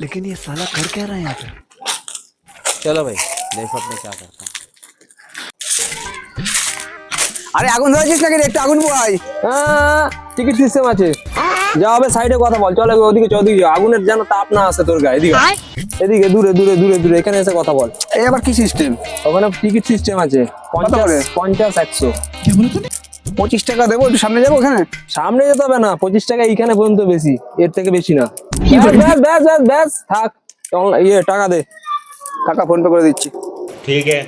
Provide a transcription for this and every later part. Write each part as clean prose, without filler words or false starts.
लेकिन ये साला कर क्या रहा है यहाँ पे। चलो भाई देखो अपने क्या करता हूँ। আরে আগুন ধরেছিস নাকি রে? একটু আগুন পোয়াই। টিকিট সিস্টেম আছে, যা হবে সাইডে কথা বল। চল ওদিকে চল, ওদিকে আগুনের যেন তাপ না আসে তোর গায়ে। এদিকে এদিকে দূরে দূরে দূরে দূরে এখানে এসে কথা বল। এই আবার কি সিস্টেম? ওখানে টিকিট সিস্টেম আছে, কত করে? 50 100। 25 টাকা দেবো, একটু সামনে যাবো ওখানে। সামনে যেতে হবে না, 25 টাকা এইখানে পর্যন্ত, বেশি এর থেকে বেশি না। ব্যাস ব্যাস ব্যাস ব্যাস থাক, ইয়ে টাকা দে। টাকা ফোন পে করে দিচ্ছি। ठीक है।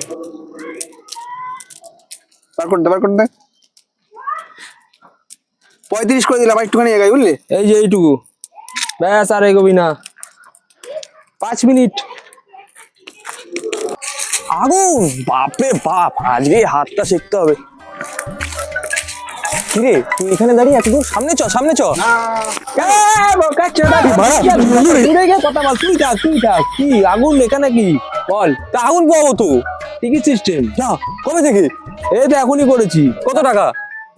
বার করে দে, বার করে দে। 35 করে দিলাম, একটুখানি এগাই বুঝলি। এই যে এইটুকু, ব্যাস আর এগোবি না। 5 মিনিট। আগুন, বাপরে বাপ, আজকে হাতটা শিখতে হবে। কিরে তুই এখানে দাঁড়িয়ে এত দূর? সামনে চ, সামনে চ। দূরে গিয়ে কথা বল, তুই থাক তুই থাক। কি আগুন এখানে কি বল? তা আগুন পোয়াবো তো। Ticket system. যা, কবে থেকে? এই তো এখনই করেছি। কত টাকা?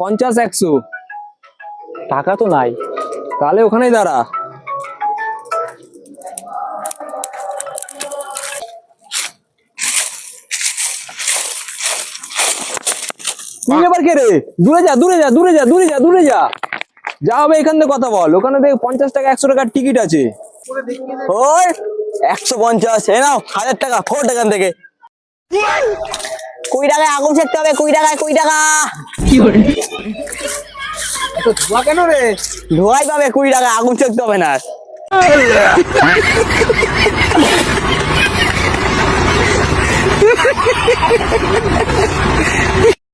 50 100। টাকা তো নাই। তাহলে ওখানেই দাঁড়া। তুই এবার কে রে? দূরে যা দূরে যা দূরে যা দূরে যা দূরে যা। যা হবে এখান থেকে কথা বল। ওখানে দেখ 50 টাকা 100 টাকার টিকিট আছে। ওই 150, এ নাও 1000 টাকা, ফোট এখান থেকে। 20 টাকায় আগুন ছেড়তে হবে, 20 টাকায়, 20 টাকা। এত ধোয়া কেন রে? ধোয়াই পাবে, 20 টাকায় আগুন ছেড়তে হবে না।